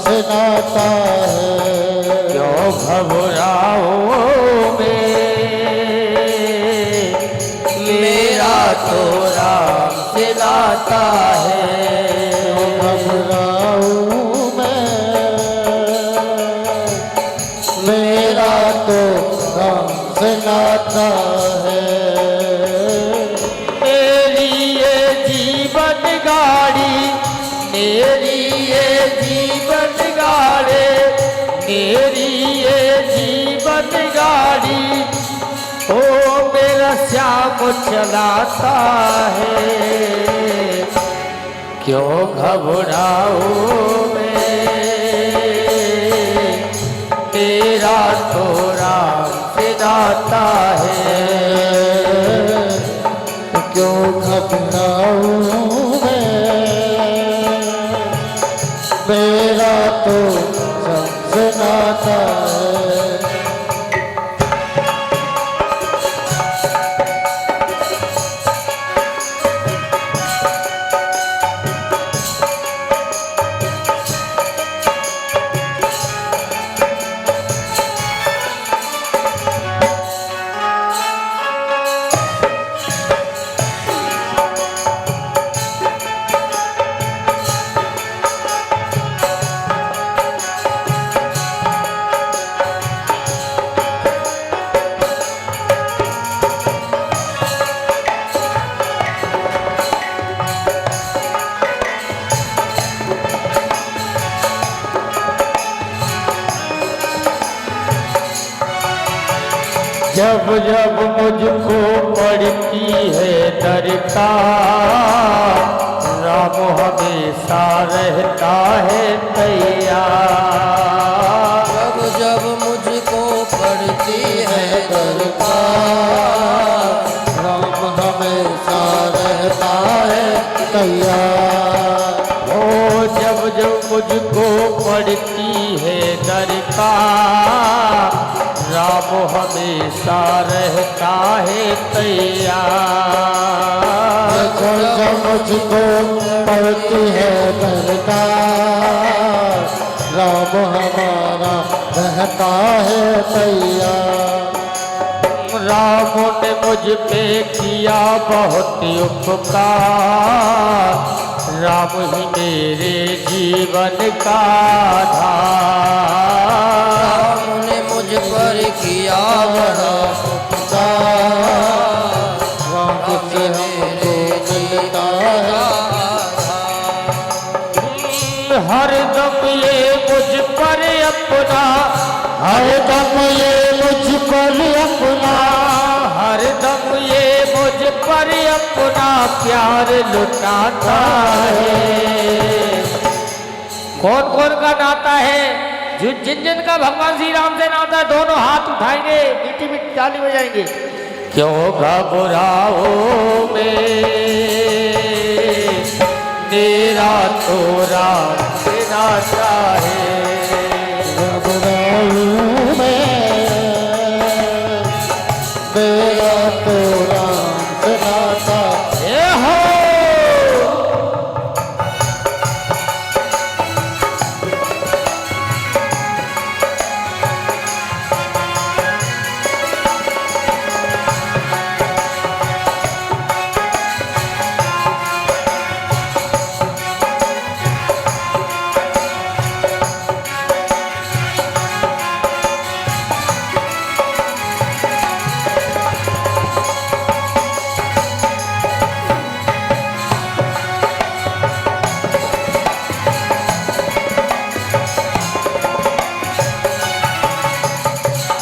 से नाता है। क्यों घबराओगे, मेरा तो राम से नाता है। घबराऊं मैं, मेरा तो राम से नाता है। मेरी ये जीवन गाड़ी, मेरी ये जीवन गाड़ी, मेरी ये जीवन गाड़ी, ओ मेरा श्याम चलाता है। क्यों घबराओगे, तेरा तो राम से नाता है। क्यों घबराऊं मैं, मेरा तो सबसे नाता है। जब जब मुझको पड़ती है दरकार, राम हमेशा रहता है तैयार। जब जब मुझको पड़ती है दरकार, राम हमेशा रहता है तैयार। ओ जब जब मुझको पड़ती है दरकार, राम हमेशा रहता है तैयार। जब जब मुझको पड़ती है दरकार, राम हमारा रहता है तैयार। राम ने मुझ पे किया बहुत उपकार, राम ही मेरे जीवन का आधार। राम ने मुझ पर किया बड़ा उपकार, राम से हमको मिलता है। हर दम ये मुझ पर अपना, हर दम ये मुझ पर अपना, हर दम ये मुझ पर अपना प्यार लुटाता है। कौन कौन का नाता है? जिन जिन का भगवान श्री राम से नाता है, दोनों हाथ उठाएंगे, मीठी मीठी ताली बजाएंगे। क्यों घबराओगे, मेरा तो राम से नाता है। घबराऊं मैं, मेरा तो राम से नाता ए हो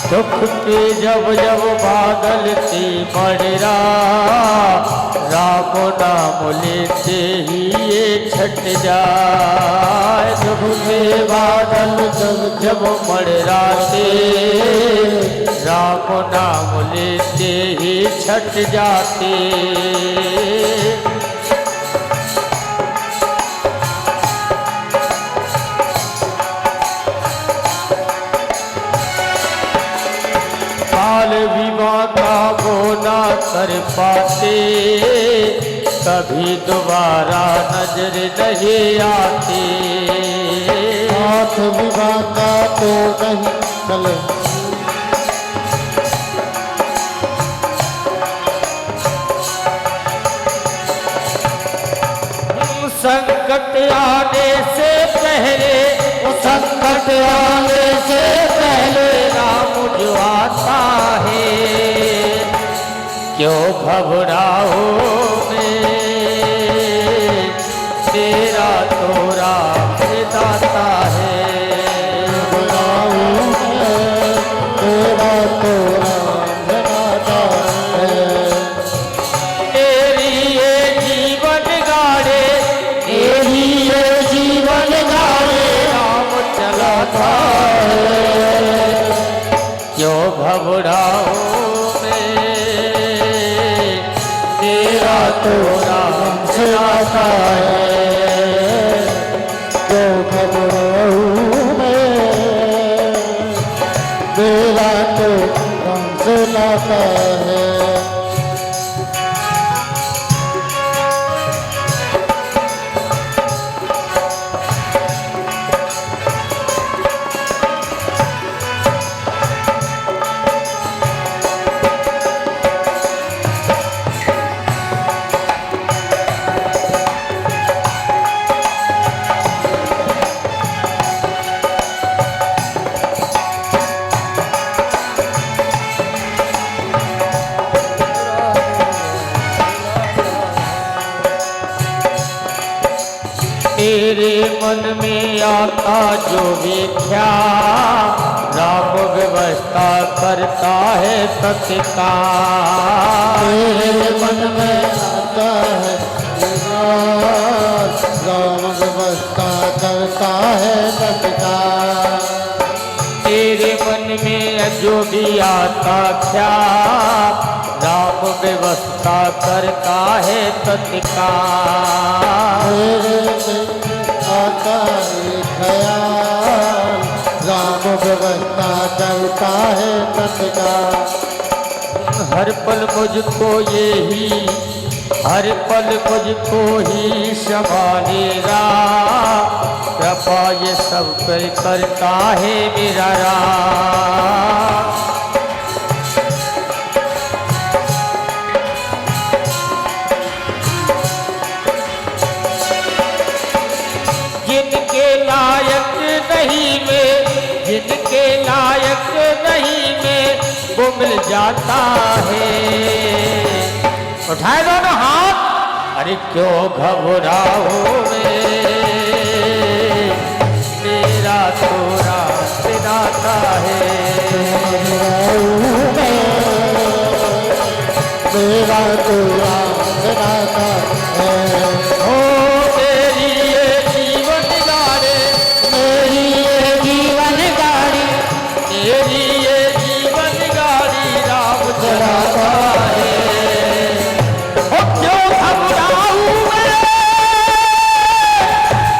दुख के जब जब बादल से बढ़ा, राम नाम लेते ही ये छट जाए। दुख के बादल जब जब मड़राते, राम नाम लेते ही छट जाते। काल विवाह का वो ना कर पाते, कभी दोबारा नजर नहीं आते। काल साथ विवाह का तो नहीं चले। संकट आने से पहले, संकट आने से पहले राम जो आता है, क्यों घबराओ मैं, तेरा तो राम दाता है। घबराओ मैं, तेरा तो राम दाता है। तेरी ये जीवन गाड़े, तेरी ये जीवन गाड़े राम चलाता है। क्यों घबराओ मैं, तेरा तो राम चलाता है। क्यों घबराऊं मैं, मेरा तो राम चलाता है। तेरे मन में आता जो भी ख्याल, राम व्यवस्था करता है तत्काल। तेरे मन में आता है राम व्यवस्था करता है तत्काल। तेरे मन में जो भी आता ख्याल, राम व्यवस्था करता है तत्काल। तेरे में आता है ख्याल, राम व्यवस्था करता है तत्काल। हर पल मुझको यही, हर पल मुझको ही संभालेगा, कृपा ये सब पर करता है मेरा राम। जिनके लायक नहीं मैं, जिनके लायक नहीं मैं, वो मिल जाता है। उठाए दोनों हाथ, अरे क्यों घबराओ मैं, मेरा तो राम दाता है। मेरा तो राम दाता है। ओ तेरी ये जीवन गाड़े, मेरी ये जीवन गाड़ी तेरी ये जीवन गाड़ी राम चलाता है। ओ क्यों घबराऊं मैं,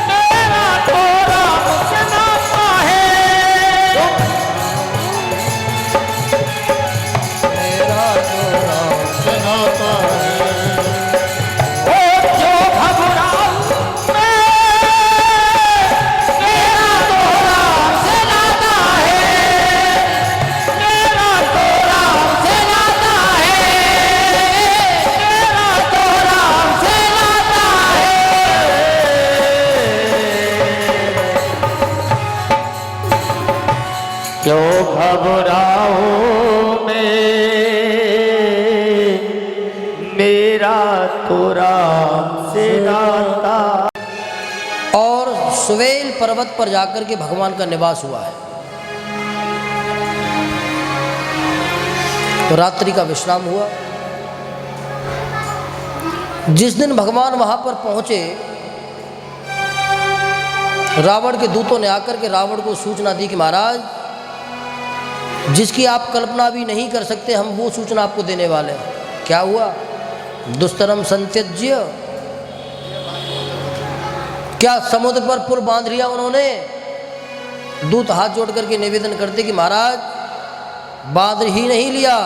मेरा तो राम चलाता है। मेरा तो राम चलाता है। ओ क्यों घबराऊं मैं, मेरा तो राम चलाता है। मेरा तो राम चलाता है, मेरा तो राम चलाता है। क्यों घबराओ मैं, मेरा तो राम से नाता। और सुवेल पर्वत पर जाकर के भगवान का निवास हुआ है। तो रात्रि का विश्राम हुआ। जिस दिन भगवान वहां पर पहुंचे, रावण के दूतों ने आकर के रावण को सूचना दी कि महाराज, जिसकी आप कल्पना भी नहीं कर सकते, हम वो सूचना आपको देने वाले हैं। क्या हुआ? दुस्तरम संत्यज्य, क्या समुद्र पर पुल बांध लिया उन्होंने? दूत हाथ जोड़ करके निवेदन करते कि महाराज, बांध ही नहीं लिया,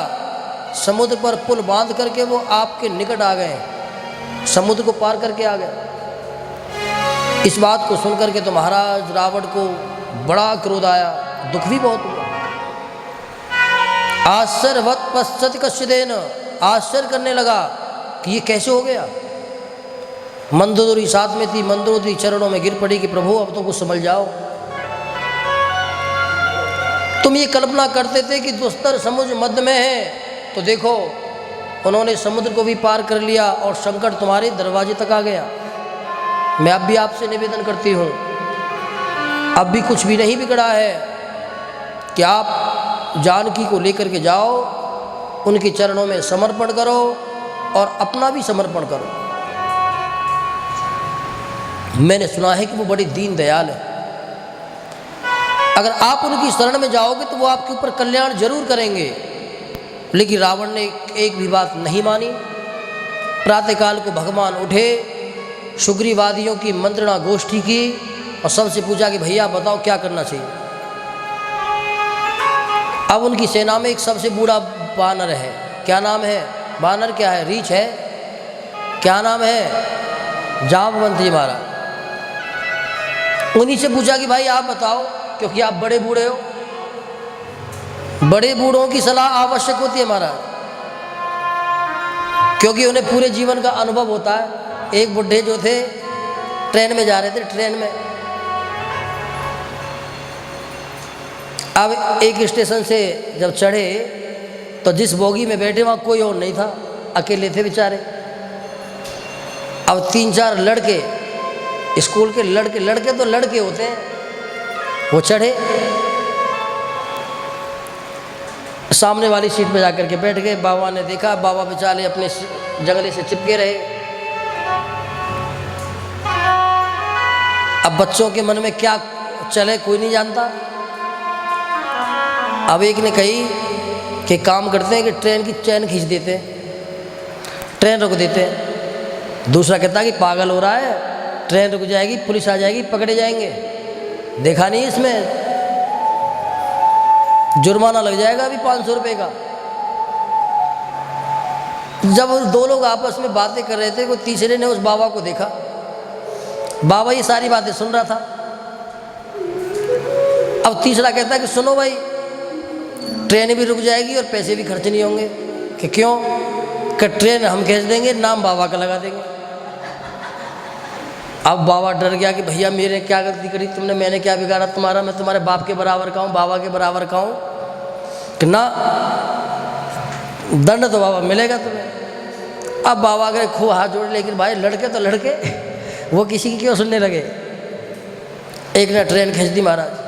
समुद्र पर पुल बांध करके वो आपके निकट आ गए, समुद्र को पार करके आ गए। इस बात को सुनकर के तो महाराज रावण को बड़ा क्रोध आया, दुख भी बहुत हुआ। आश्चर्यवत पश्चात कश्चिदेन, आश्चर्य करने लगा कि ये कैसे हो गया। मंदोदरी साथ में थी, मंदोदरी चरणों में गिर पड़ी कि प्रभु अब तो कुछ समझ जाओ। तुम ये कल्पना करते थे कि दुस्तर समुद्र मध्य में है, तो देखो उन्होंने समुद्र को भी पार कर लिया और संकट तुम्हारे दरवाजे तक आ गया। मैं अब भी आपसे निवेदन करती हूँ, अब भी कुछ भी नहीं बिगड़ा है कि आप जानकी को लेकर के जाओ, उनके चरणों में समर्पण करो और अपना भी समर्पण करो। मैंने सुना है कि वो बड़ी दीन दयाल है, अगर आप उनकी शरण में जाओगे तो वो आपके ऊपर कल्याण जरूर करेंगे। लेकिन रावण ने एक भी बात नहीं मानी। प्रातःकाल को भगवान उठे, सुग्रीवादियों की मंत्रणा गोष्ठी की और सबसे पूछा कि भैया बताओ क्या करना चाहिए। अब उनकी सेना में एक सबसे बूढ़ा बानर है, क्या नाम है? बानर क्या है? रीछ है। क्या नाम है? जामवंत जी महाराज। उन्हीं से पूछा कि भाई आप बताओ, क्योंकि आप बड़े बूढ़े हो, बड़े बूढ़ों की सलाह आवश्यक होती है महाराज, क्योंकि उन्हें पूरे जीवन का अनुभव होता है। एक बुढ़े जो थे ट्रेन में जा रहे थे, ट्रेन में अब एक स्टेशन से जब चढ़े तो जिस बोगी में बैठे वहाँ कोई और नहीं था, अकेले थे बेचारे। अब 3-4 लड़के, स्कूल के लड़के तो लड़के होते हैं, वो चढ़े, सामने वाली सीट पे जाकर के बैठ गए। बाबा ने देखा, बाबा बेचारे अपने जंगले से चिपके रहे। अब बच्चों के मन में क्या चले कोई नहीं जानता। अब एक ने कही कि काम करते हैं कि ट्रेन की चैन खींच देते हैं, ट्रेन रोक देते हैं। दूसरा कहता है कि पागल हो रहा है, ट्रेन रुक जाएगी, पुलिस आ जाएगी, पकड़े जाएंगे। देखा नहीं इसमें जुर्माना लग जाएगा अभी 500 रुपये का। जब उस 2 लोग आपस में बातें कर रहे थे, कोई तीसरे ने उस बाबा को देखा। बाबा ये सारी बातें सुन रहा था। अब तीसरा कहता है कि सुनो भाई, ट्रेन भी रुक जाएगी और पैसे भी खर्च नहीं होंगे। कि क्यों? कि ट्रेन हम खींच देंगे, नाम बाबा का लगा देंगे। अब बाबा डर गया कि भैया मेरे क्या गलती करी तुमने, मैंने क्या बिगाड़ा तुम्हारा, मैं तुम्हारे बाप के बराबर का हूँ, बाबा के बराबर का हूँ कि ना, दंड तो बाबा मिलेगा तुम्हें। अब बाबा के खूब हाथ जोड़, लेकिन भाई लड़के तो लड़के, वो किसी की क्यों सुनने लगे। एक ने ट्रेन खींच दी महाराज।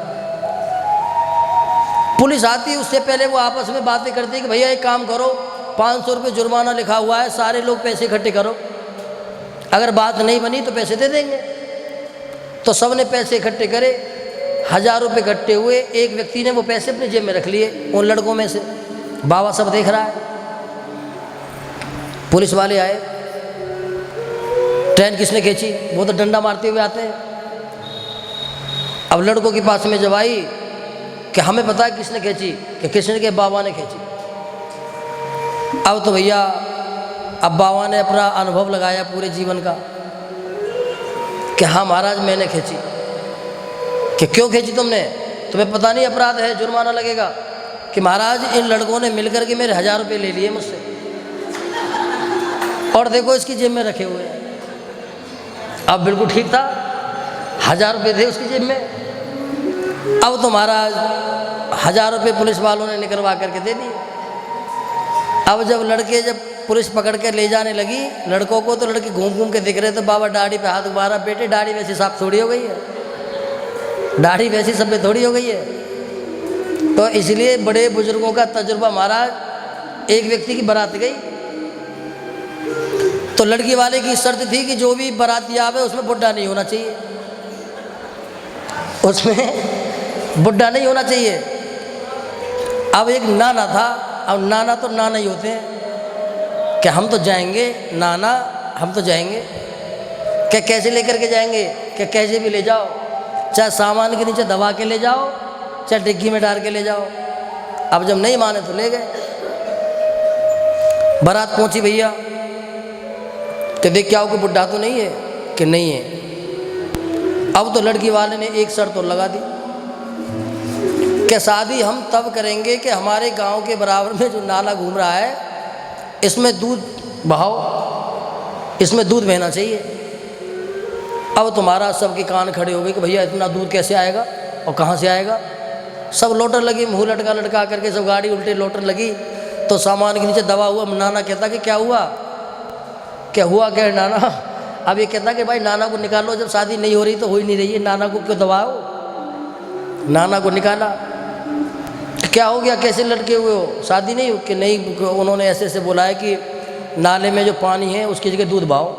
पुलिस आती, उससे पहले वो आपस में बातें करती कि भैया एक काम करो, 500 रुपये जुर्माना लिखा हुआ है, सारे लोग पैसे इकट्ठे करो, अगर बात नहीं बनी तो पैसे दे देंगे। तो सब ने पैसे इकट्ठे करे, 1000 रुपये इकट्ठे हुए। एक व्यक्ति ने वो पैसे अपने जेब में रख लिए, उन लड़कों में से। बाबा सब देख रहा है। पुलिस वाले आए, ट्रेन किसने खींची? वो तो डंडा मारते हुए आते हैं। अब लड़कों के पास में जब आई कि हमें पता है किसने खींची, कि किसने के बाबा ने खींची। अब तो भैया अब बाबा ने अपना अनुभव लगाया पूरे जीवन का कि हाँ महाराज मैंने खींची। कि क्यों खींची तुमने? तुम्हें पता नहीं अपराध है, जुर्माना लगेगा। कि महाराज इन लड़कों ने मिलकर के मेरे 1000 रुपये ले लिए मुझसे, और देखो इसकी जेब में रखे हुए हैं। अब बिल्कुल ठीक था, 1000 रुपये थे उसकी जेब में। अब तो महाराज 1000 रुपये पुलिस वालों ने निकलवा करके दे दिए। अब जब पुलिस पकड़ के ले जाने लगी लड़कों को, तो लड़के घूम घूम के दिख रहे। तो बाबा दाढ़ी पे हाथ मारा, बेटे दाढ़ी वैसी साफ थोड़ी हो गई है, दाढ़ी वैसी सब पे थोड़ी हो गई है। तो इसलिए बड़े बुजुर्गों का तजुर्बा महाराज। एक व्यक्ति की बारात गई, तो लड़की वाले की शर्त थी कि जो भी बाराती आवे उसमें बुढ़ा नहीं होना चाहिए, उसमें बुढ़ा नहीं होना चाहिए। अब एक नाना था, अब नाना तो नाना ही होते हैं कि हम तो जाएंगे नाना, हम तो जाएंगे। क्या कैसे लेकर के जाएंगे? क्या कैसे भी ले जाओ, चाहे सामान के नीचे दबा के ले जाओ, चाहे डिग्गी में डाल के ले जाओ। अब जब नहीं माने तो ले गए। बारात पहुंची भैया, कि देख क्या हो, कोई बुढ़ा तो नहीं है? कि नहीं है। अब तो लड़की वाले ने एक शर्त और लगा दी कि शादी हम तब करेंगे कि हमारे गांव के बराबर में जो नाला घूम रहा है इसमें दूध बहाओ, इसमें दूध बहना चाहिए। अब तुम्हारा सबके कान खड़े हो गए कि भैया इतना दूध कैसे आएगा और कहाँ से आएगा। सब लोटर लगी, मुँह लटका लटका करके सब गाड़ी उल्टे लोटर लगी। तो सामान के नीचे दबा हुआ नाना कहता कि क्या हुआ क्या नाना। अब ये कहता कि भाई नाना को निकालो, जब शादी नहीं हो रही तो हो ही नहीं रही है, नाना को क्यों दबाओ। नाना को निकाला, क्या हो गया, कैसे लटके हुए हो, शादी नहीं कि नहीं, उन्होंने ऐसे ऐसे बोला है कि नाले में जो पानी है उसकी जगह दूध बहाओ।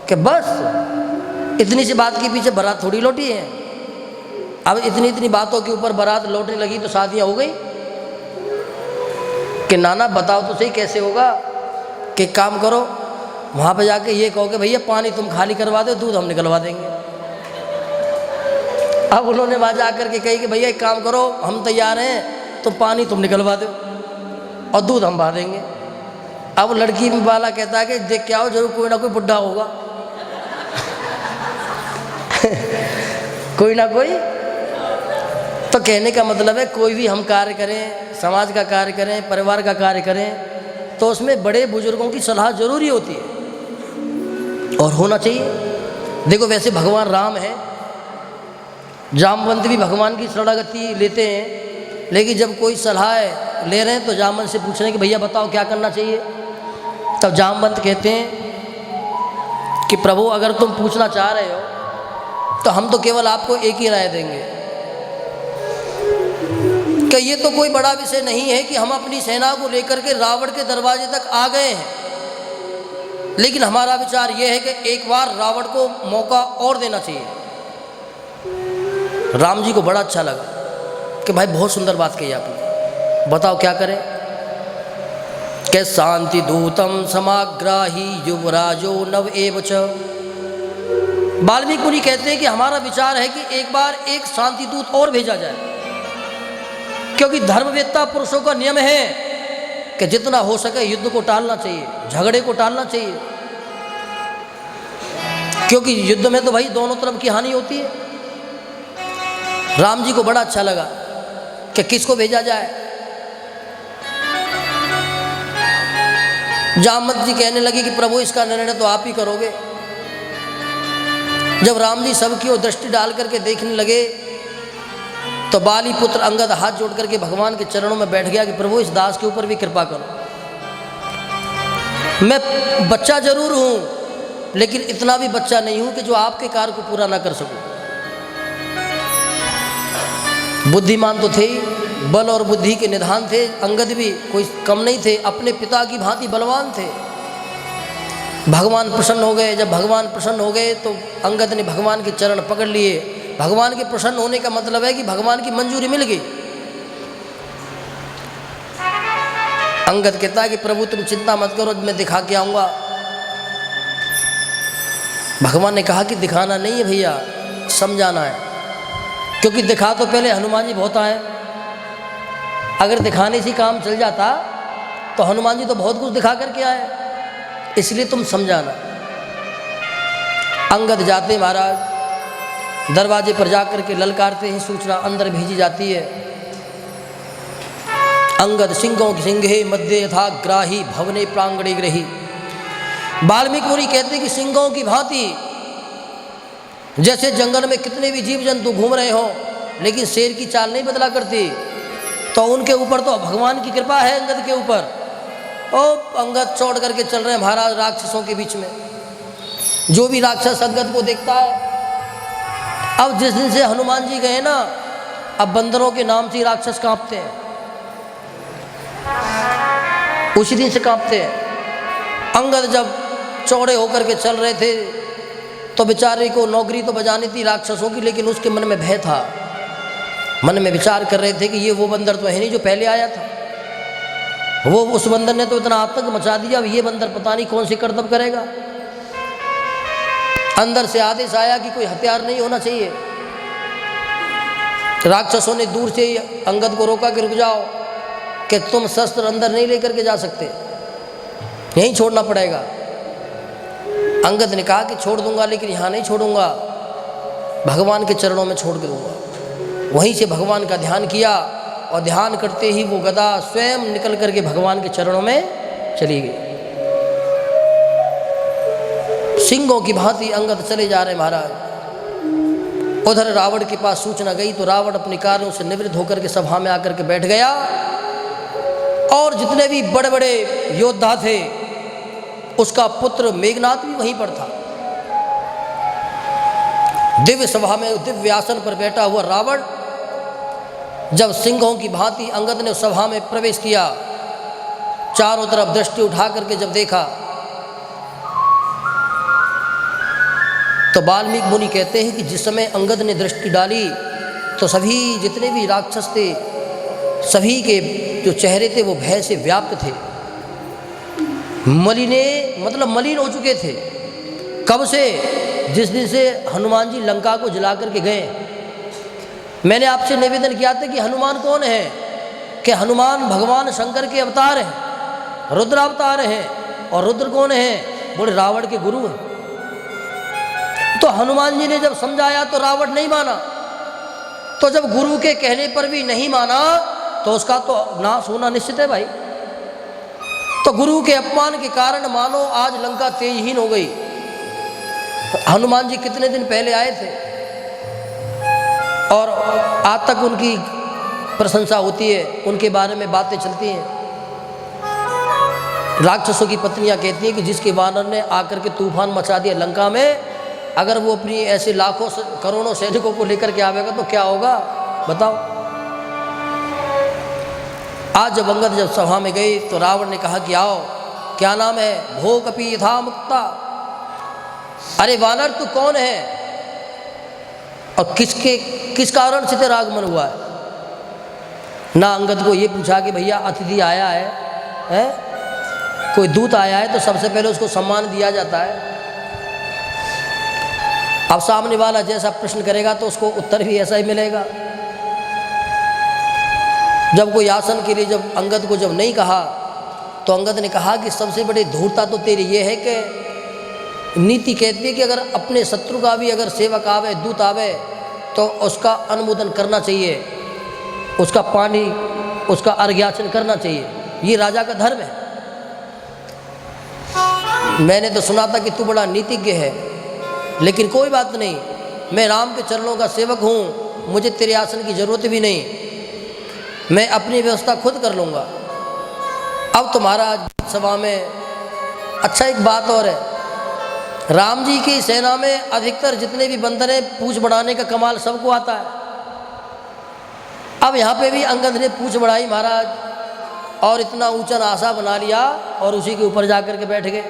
कि बस इतनी सी बात के पीछे बारात थोड़ी लौटी है। अब इतनी बातों के ऊपर बारात लौटने लगी तो शादियाँ हो गई। कि नाना बताओ तो सही कैसे होगा। कि काम करो, वहाँ पे जाके ये कहो कि भैया पानी तुम खाली करवा दो, दूध हम निकलवा देंगे। अब उन्होंने वहाँ जा कर के कही कि भैया एक काम करो, हम तैयार हैं, तो पानी तुम निकलवा दो और दूध हम बहा देंगे। अब लड़की वाला कहता है कि देख के आओ, जरूर कोई ना कोई बुढ़ा होगा कोई ना कोई। तो कहने का मतलब है कोई भी हम कार्य करें, समाज का कार्य करें, परिवार का कार्य करें, तो उसमें बड़े बुजुर्गों की सलाह जरूरी होती है और होना चाहिए। देखो वैसे भगवान राम हैं, जामवंत भी भगवान की शरणागति लेते हैं, लेकिन जब कोई सलाह ले रहे हैं तो जामवंत से पूछ रहे हैं कि भैया बताओ क्या करना चाहिए। तब जामवंत कहते हैं कि प्रभु अगर तुम पूछना चाह रहे हो तो हम तो केवल आपको एक ही राय देंगे कि ये तो कोई बड़ा विषय नहीं है कि हम अपनी सेना को लेकर के रावण के दरवाजे तक आ गए हैं, लेकिन हमारा विचार ये है कि एक बार रावण को मौका और देना चाहिए। राम जी को बड़ा अच्छा लगा कि भाई बहुत सुंदर बात कही आपने, बताओ क्या करें। कि शांति दूतम समाग्राही युवराजो नव एवच। वाल्मीकि मुनि कहते हैं कि हमारा विचार है कि एक बार एक शांति दूत और भेजा जाए, क्योंकि धर्मवेत्ता पुरुषों का नियम है कि जितना हो सके युद्ध को टालना चाहिए, झगड़े को टालना चाहिए, क्योंकि युद्ध में तो भाई दोनों तरफ की हानि होती है। राम जी को बड़ा अच्छा लगा कि किसको भेजा जाए। जामवंत जी कहने लगे कि प्रभु इसका निर्णय तो आप ही करोगे। जब राम जी सबकी ओर दृष्टि डाल करके देखने लगे तो बाली पुत्र अंगद हाथ जोड़ करके भगवान के चरणों में बैठ गया कि प्रभु इस दास के ऊपर भी कृपा करो। मैं बच्चा जरूर हूं, लेकिन इतना भी बच्चा नहीं हूं कि जो आपके कार्य को पूरा ना कर सकूं। बुद्धिमान तो थे ही, बल और बुद्धि के निधान थे। अंगद भी कोई कम नहीं थे, अपने पिता की भांति बलवान थे। भगवान प्रसन्न हो गए। जब भगवान प्रसन्न हो गए तो अंगद ने भगवान के चरण पकड़ लिए। भगवान के प्रसन्न होने का मतलब है कि भगवान की मंजूरी मिल गई। अंगद कहता है कि प्रभु तुम चिंता मत करो, मैं दिखा के आऊँगा। भगवान ने कहा कि दिखाना नहीं है भैया, समझाना है, क्योंकि दिखा तो पहले हनुमान जी बहुत आए। अगर दिखाने से काम चल जाता तो हनुमान जी तो बहुत कुछ दिखा करके आए, इसलिए तुम समझाना। अंगद जाते महाराज, दरवाजे पर जाकर के ललकारते ही सूचना अंदर भेजी जाती है। अंगद सिंहों की सिंहे मध्य यथा ग्राही भवने प्रांगणे ग्रही। वाल्मीकि मुनि कहते कि सिंहों की भांति, जैसे जंगल में कितने भी जीव जंतु घूम रहे हो लेकिन शेर की चाल नहीं बदला करती, तो उनके ऊपर तो भगवान की कृपा है अंगद के ऊपर। ओ अंगद चौड़ करके चल रहे हैं महाराज राक्षसों के बीच में। जो भी राक्षस अंगद को देखता है, अब जिस दिन से हनुमान जी गए ना, अब बंदरों के नाम से ही राक्षस कांपते हैं, उसी दिन से कांपते हैं। अंगद जब चौड़े होकर के चल रहे थे तो बेचारे को नौकरी तो बजानी थी राक्षसों की, लेकिन उसके मन में भय था। मन में विचार कर रहे थे कि ये वो बंदर तो है नहीं जो पहले आया था। वो उस बंदर ने तो इतना आतंक मचा दिया, अब ये बंदर पता नहीं कौन सी करतब करेगा। अंदर से आदेश आया कि कोई हथियार नहीं होना चाहिए। राक्षसों ने दूर से अंगद को रोका कि रुक जाओ, कि तुम शस्त्र अंदर नहीं लेकर के जा सकते, यहीं छोड़ना पड़ेगा। अंगद ने कहा कि छोड़ दूंगा, लेकिन यहाँ नहीं छोड़ूंगा, भगवान के चरणों में छोड़ के दूंगा। वहीं से भगवान का ध्यान किया और ध्यान करते ही वो गदा स्वयं निकल करके भगवान के चरणों में चली गई। सिंहों की भांति अंगद चले जा रहे महाराज। उधर रावण के पास सूचना गई तो रावण अपने कार्यों से निवृत्त होकर के सभा में आकर के बैठ गया और जितने भी बड़े बड़े योद्धा थे उसका पुत्र मेघनाद भी वहीं पर था। दिव्य सभा में दिव्य आसन पर बैठा हुआ रावण जब सिंहों की भांति अंगद ने सभा में प्रवेश किया, चारों तरफ दृष्टि उठा करके जब देखा तो वाल्मीकि मुनि कहते हैं कि जिस समय अंगद ने दृष्टि डाली तो सभी जितने भी राक्षस थे सभी के जो चेहरे थे वो भय से व्याप्त थे, मलिन हो चुके थे। कब से? जिस दिन से हनुमान जी लंका को जला करके गए। मैंने आपसे निवेदन किया था कि हनुमान कौन है, कि हनुमान भगवान शंकर के अवतार हैं, रुद्रावतार हैं। और रुद्र कौन है? बोले रावण के गुरु हैं। तो हनुमान जी ने जब समझाया तो रावण नहीं माना, तो जब गुरु के कहने पर भी नहीं माना तो उसका तो नाश होना निश्चित है भाई। तो गुरु के अपमान के कारण मानो आज लंका तेजहीन हो गई। हनुमान जी कितने दिन पहले आए थे और आज तक उनकी प्रशंसा होती है, उनके बारे में बातें चलती हैं। राक्षसों की पत्नियां कहती हैं कि जिसके वानर ने आकर के तूफान मचा दिया लंका में, अगर वो अपनी ऐसे लाखों करोड़ों सैनिकों को लेकर के आवेगा तो क्या होगा बताओ। आज जब अंगद जब सभा में गए तो रावण ने कहा कि आओ, क्या नाम है? भो कपि यथा मुक्ता। अरे वानर तू कौन है और किस कारण से तेरा आगमन हुआ है? ना अंगद को ये पूछा कि भैया अतिथि आया है, कोई दूत आया है तो सबसे पहले उसको सम्मान दिया जाता है। अब सामने वाला जैसा प्रश्न करेगा तो उसको उत्तर भी ऐसा ही मिलेगा। जब कोई आसन के लिए जब अंगद को जब नहीं कहा तो अंगद ने कहा कि सबसे बड़ी धूर्तता तो तेरी ये है कि नीति कहती है कि अगर अपने शत्रु का भी अगर सेवक आवे, दूत आवे तो उसका अनुमोदन करना चाहिए, उसका पानी, उसका अर्घ्याचन करना चाहिए। ये राजा का धर्म है। मैंने तो सुना था कि तू बड़ा नीतिज्ञ है, लेकिन कोई बात नहीं, मैं राम के चरणों का सेवक हूँ, मुझे तेरे आसन की ज़रूरत भी नहीं, मैं अपनी व्यवस्था खुद कर लूँगा। अब तुम्हारा सभा में अच्छा एक बात और है, राम जी की सेना में अधिकतर जितने भी बंदर हैं पूंछ बढ़ाने का कमाल सबको आता है। अब यहाँ पे भी अंगद ने पूंछ बढ़ाई महाराज और इतना ऊंचा आशा बना लिया और उसी के ऊपर जा कर के बैठ गए।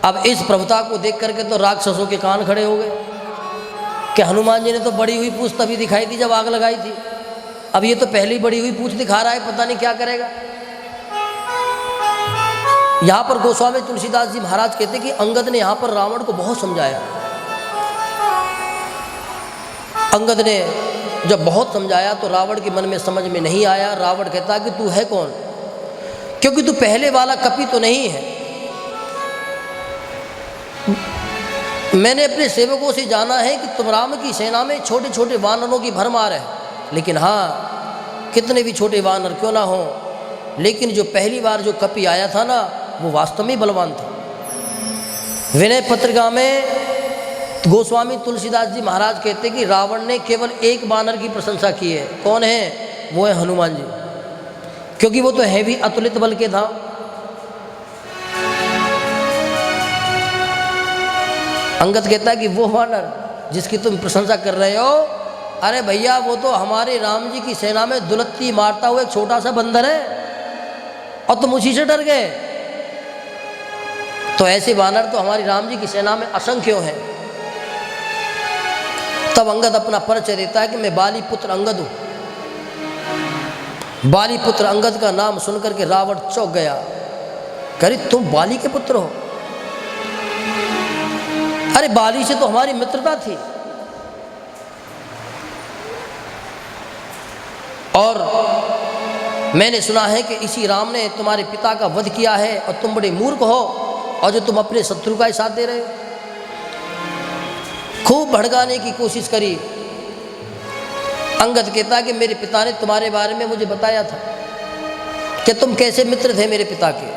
अब इस प्रभुता को देख करके तो राक्षसों के कान खड़े हो गए कि हनुमान जी ने तो बड़ी हुई पूंछ तभी दिखाई थी जब आग लगाई थी, अब ये तो पहली बड़ी हुई पूंछ दिखा रहा है, पता नहीं क्या करेगा। यहाँ पर गोस्वामी तुलसीदास जी महाराज कहते कि अंगद ने यहाँ पर रावण को बहुत समझाया। अंगद ने जब बहुत समझाया तो रावण के मन में समझ में नहीं आया। रावण कहता कि तू है कौन, क्योंकि तू पहले वाला कपि तो नहीं है। मैंने अपने सेवकों से जाना है कि तुम राम की सेना में छोटे छोटे वानरों की भरमार है, लेकिन हाँ कितने भी छोटे वानर क्यों ना हो, लेकिन जो पहली बार जो कपि आया था ना वो वास्तव में बलवान था। विनय पत्रिका में गोस्वामी तुलसीदास जी महाराज कहते कि रावण ने केवल एक वानर की प्रशंसा की है। कौन है? वो है हनुमान जी, क्योंकि वो तो है भी अतुलित बल के था। अंगद कहता है कि वो वानर जिसकी तुम प्रशंसा कर रहे हो, अरे भैया वो तो हमारे राम जी की सेना में दुलत्ती मारता हुआ एक छोटा सा बंदर है और तुम उसी से डर गए। तो ऐसे वानर तो हमारी राम जी की सेना में असंख्यों हैं। तब अंगद अपना परिचय देता है कि मैं बाली पुत्र अंगद हूं। बाली पुत्र अंगद का नाम सुनकर के रावण चौंक गया, कहे तुम बाली के पुत्र हो? अरे बाली से तो हमारी मित्रता थी और मैंने सुना है कि इसी राम ने तुम्हारे पिता का वध किया है और तुम बड़े मूर्ख हो और जो तुम अपने शत्रु का ही साथ दे रहे हो। खूब भड़काने की कोशिश करी। अंगद कहता कि मेरे पिता ने तुम्हारे बारे में मुझे बताया था कि तुम कैसे मित्र थे मेरे पिता के।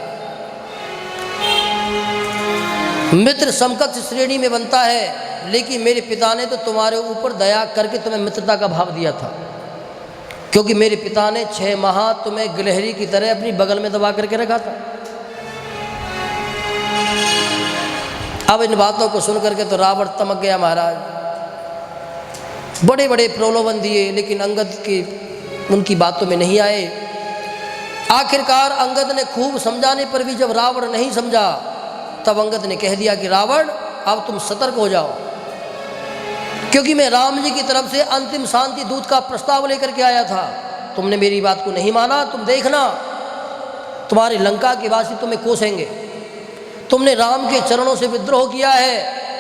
मित्र समकक्ष श्रेणी में बनता है, लेकिन मेरे पिता ने तो तुम्हारे ऊपर दया करके तुम्हें मित्रता का भाव दिया था, क्योंकि मेरे पिता ने 6 माह तुम्हें गिलहरी की तरह अपनी बगल में दबा करके रखा था। अब इन बातों को सुन करके तो रावण तमक गया महाराज। बड़े बड़े प्रलोभन दिए, लेकिन अंगद की उनकी बातों में नहीं आए। आखिरकार अंगद ने खूब समझाने पर भी जब रावण नहीं समझा, तब अंगद ने कह दिया कि रावण अब तुम सतर्क हो जाओ, क्योंकि मैं राम जी की तरफ से अंतिम शांति दूत का प्रस्ताव लेकर के आया था। तुमने मेरी बात को नहीं माना। तुम देखना, तुम्हारे लंका के वासी तुम्हें कोसेंगे। तुमने राम के चरणों से विद्रोह किया है,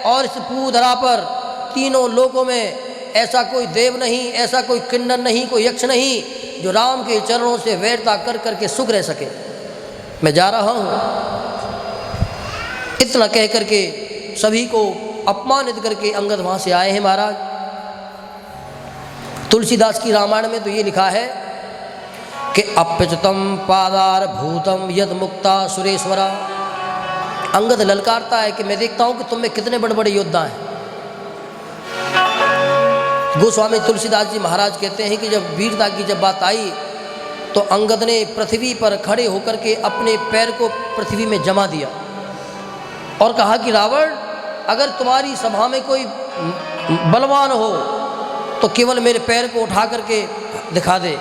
और इस भूधरा पर तीनों लोकों में ऐसा कोई देव नहीं, ऐसा कोई किन्नर नहीं, कोई यक्ष नहीं जो राम के चरणों से वैरता कर करके सुख रह सके। मैं जा रहा हूँ। इतना कह करके सभी को अपमानित करके अंगद वहाँ से आए हैं महाराज। तुलसीदास की रामायण में तो ये लिखा है कि अप्यचतम पादार भूतम यद मुक्ता सुरेश्वरा। अंगद ललकारता है कि मैं देखता हूँ कि तुम में कितने बड़े बड़े योद्धा हैं। गोस्वामी तुलसीदास जी महाराज कहते हैं कि जब वीरता की जब बात आई, तो अंगद ने पृथ्वी पर खड़े होकर के अपने पैर को पृथ्वी में जमा दिया और कहा कि रावण, अगर तुम्हारी सभा में कोई बलवान हो तो केवल मेरे पैर को उठा करके दिखा दे।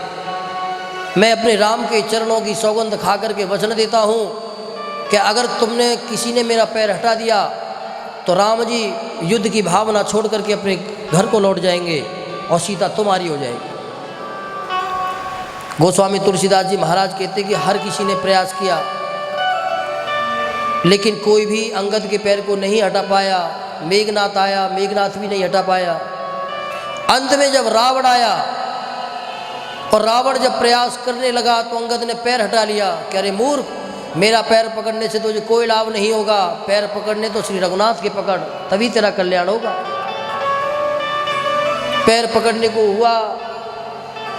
मैं अपने राम के चरणों की सौगंध खा करके वचन देता हूँ कि अगर तुमने किसी ने मेरा पैर हटा दिया तो राम जी युद्ध की भावना छोड़ करके अपने घर को लौट जाएंगे और सीता तुम्हारी हो जाएगी। गोस्वामी तुलसीदास जी महाराज कहते कि हर किसी ने प्रयास किया, लेकिन कोई भी अंगद के पैर को नहीं हटा पाया। मेघनाथ आया, मेघनाथ भी नहीं हटा पाया। अंत में जब रावण आया और रावण जब प्रयास करने लगा तो अंगद ने पैर हटा लिया। कह रहे मूर्ख, मेरा पैर पकड़ने से तुझे कोई लाभ नहीं होगा। पैर पकड़ने तो श्री रघुनाथ के पकड़, तभी तेरा कल्याण होगा। पैर पकड़ने को हुआ।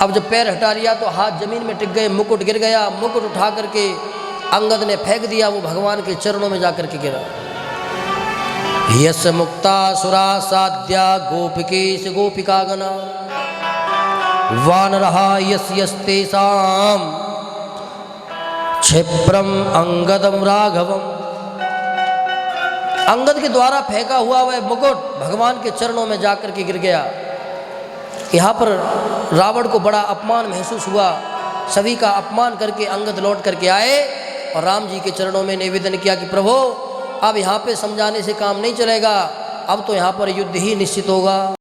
अब जब पैर हटा लिया तो हाथ जमीन में टिक गए, मुकुट गिर गया। मुकुट उठा करके अंगद ने फेंक दिया, वो भगवान के चरणों में जाकर के गिरा। यस मुक्ता सुरा साध्या गोपिकेश गोपिका गना वान रहा यस यस्तेषाम क्षिप्रम अंगदम राघवम। अंगद के द्वारा फेंका हुआ वह मुकुट भगवान के चरणों में जाकर के गिर गया। यहाँ पर रावण को बड़ा अपमान महसूस हुआ। सभी का अपमान करके अंगद लौट करके आए और राम जी के चरणों में निवेदन किया कि प्रभु, अब यहाँ पे समझाने से काम नहीं चलेगा, अब तो यहाँ पर युद्ध ही निश्चित होगा।